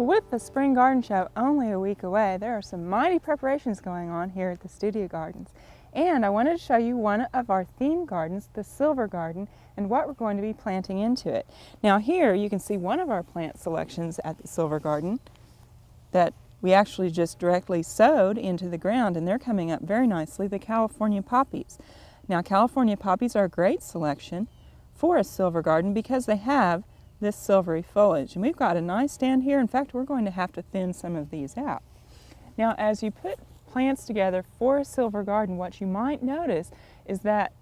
Well, with the Spring Garden Show only a week away, there are some mighty preparations going on here at the Studio Gardens. And I wanted to show you one of our theme gardens, the Silver Garden, and what we're going to be planting into it. Now here you can see one of our plant selections at the Silver Garden that we actually just directly sowed into the ground, and they're coming up very nicely, the California poppies. Now California poppies are a great selection for a silver garden because they have this silvery foliage. And we've got a nice stand here. In fact, we're going to have to thin some of these out. Now, as you put plants together for a silver garden, what you might notice is that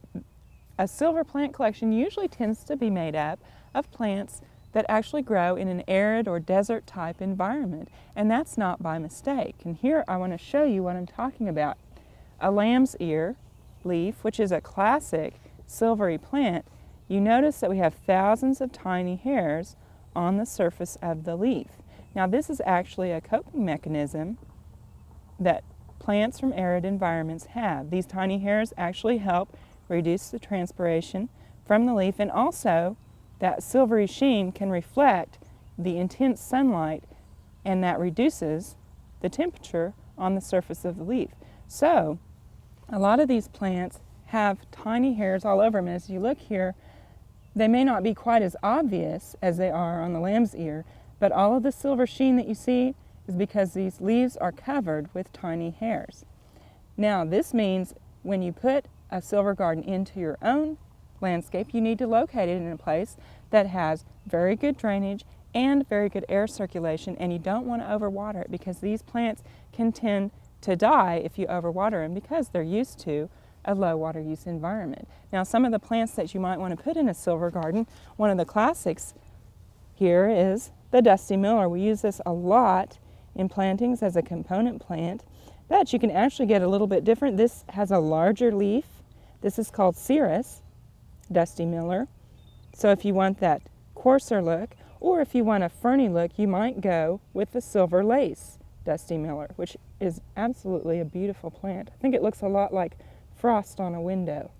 a silver plant collection usually tends to be made up of plants that actually grow in an arid or desert type environment. And that's not by mistake. And here I want to show you what I'm talking about. A lamb's ear leaf, which is a classic silvery plant. You notice that we have thousands of tiny hairs on the surface of the leaf. Now this is actually a coping mechanism that plants from arid environments have. These tiny hairs actually help reduce the transpiration from the leaf, and also that silvery sheen can reflect the intense sunlight, and that reduces the temperature on the surface of the leaf. So a lot of these plants have tiny hairs all over them. As you look here, they may not be quite as obvious as they are on the lamb's ear, but all of the silver sheen that you see is because these leaves are covered with tiny hairs. Now this means when you put a silver garden into your own landscape, you need to locate it in a place that has very good drainage and very good air circulation, and you don't want to overwater it because these plants can tend to die if you overwater them because they're used to a low water use environment. Now some of the plants that you might want to put in a silver garden, one of the classics here is the Dusty Miller. We use this a lot in plantings as a component plant, but you can actually get a little bit different. This has a larger leaf. This is called Cirrus Dusty Miller. So if you want that coarser look, or if you want a ferny look, you might go with the Silver Lace Dusty Miller, which is absolutely a beautiful plant. I think it looks a lot like frost on a window.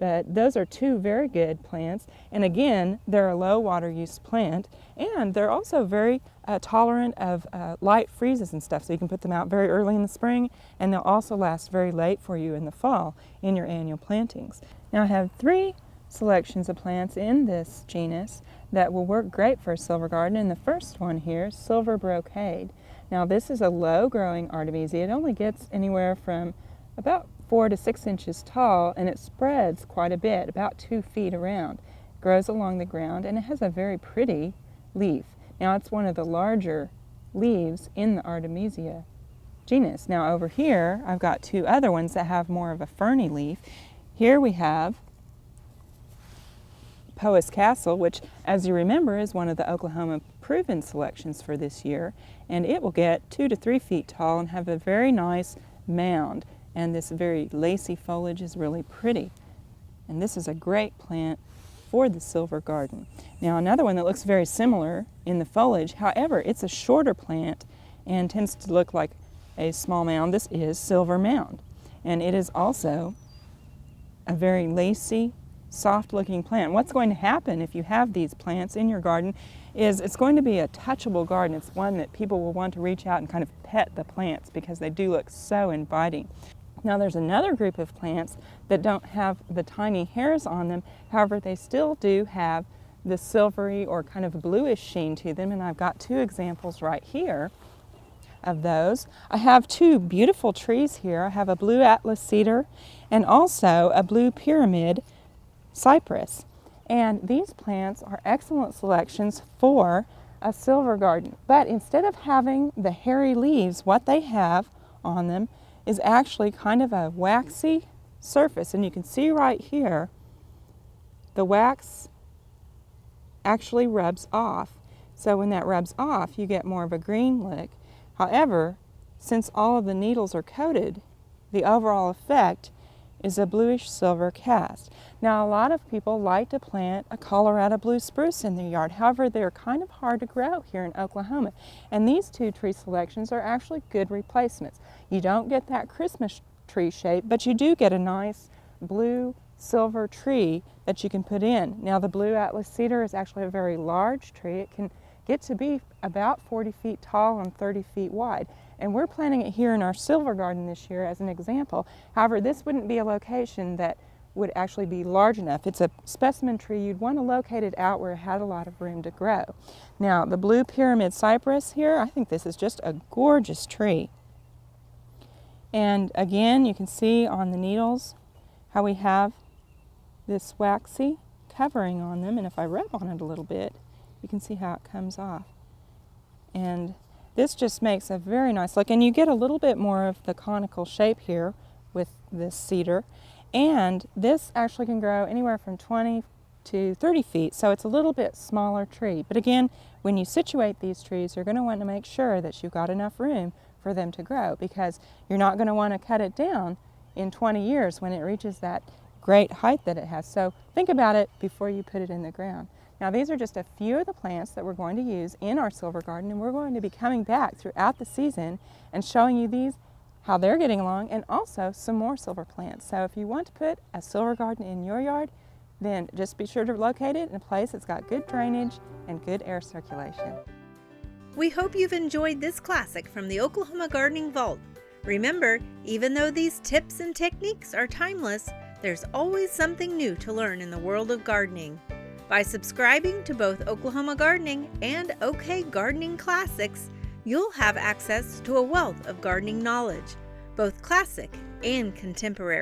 But those are two very good plants, and again, they're a low water use plant, and they're also very tolerant of light freezes and stuff, so you can put them out very early in the spring, and they'll also last very late for you in the fall in your annual plantings. Now I have three selections of plants in this genus that will work great for a silver garden, and the first one here is Silver Brocade. Now this is a low growing artemisia. It only gets anywhere from about 4 to 6 inches tall, and it spreads quite a bit, about 2 feet around. It grows along the ground, and it has a very pretty leaf. Now it's one of the larger leaves in the Artemisia genus. Now over here I've got two other ones that have more of a ferny leaf. Here we have Poas Castle, which, as you remember, is one of the Oklahoma proven selections for this year, and it will get 2 to 3 feet tall and have a very nice mound. And this very lacy foliage is really pretty. And this is a great plant for the silver garden. Now another one that looks very similar in the foliage, however, it's a shorter plant and tends to look like a small mound. This is Silver Mound. And it is also a very lacy, soft looking plant. What's going to happen if you have these plants in your garden is it's going to be a touchable garden. It's one that people will want to reach out and kind of pet the plants because they do look so inviting. Now there's another group of plants that don't have the tiny hairs on them, however they still do have the silvery or kind of bluish sheen to them, and I've got two examples right here of those. I have two beautiful trees here. I have a blue Atlas cedar and also a blue pyramid cypress, and these plants are excellent selections for a silver garden. But instead of having the hairy leaves, what they have on them is actually kind of a waxy surface, and you can see right here the wax actually rubs off. So when that rubs off, you get more of a green look. However, since all of the needles are coated, the overall effect is a bluish silver cast. Now a lot of people like to plant a Colorado blue spruce in their yard. However, they're kind of hard to grow here in Oklahoma. And these two tree selections are actually good replacements. You don't get that Christmas tree shape, but you do get a nice blue silver tree that you can put in. Now the blue Atlas cedar is actually a very large tree. It can get to be about 40 feet tall and 30 feet wide. And we're planting it here in our silver garden this year as an example. However, this wouldn't be a location that would actually be large enough. It's a specimen tree. You'd want to locate it out where it had a lot of room to grow. Now, the blue pyramid cypress here, I think this is just a gorgeous tree. And again, you can see on the needles how we have this waxy covering on them. And if I rub on it a little bit, you can see how it comes off. And this just makes a very nice look. And you get a little bit more of the conical shape here with this cedar. And this actually can grow anywhere from 20 to 30 feet, so it's a little bit smaller tree. But again, when you situate these trees, you're going to want to make sure that you've got enough room for them to grow, because you're not going to want to cut it down in 20 years when it reaches that great height that it has. So think about it before you put it in the ground. Now, these are just a few of the plants that we're going to use in our silver garden, and we're going to be coming back throughout the season and showing you these, how they're getting along, and also some more silver plants. So if you want to put a silver garden in your yard, then just be sure to locate it in a place that's got good drainage and good air circulation. We hope you've enjoyed this classic from the Oklahoma Gardening Vault. Remember, even though these tips and techniques are timeless, there's always something new to learn in the world of gardening. By subscribing to both Oklahoma Gardening and OK Gardening Classics, you'll have access to a wealth of gardening knowledge, both classic and contemporary.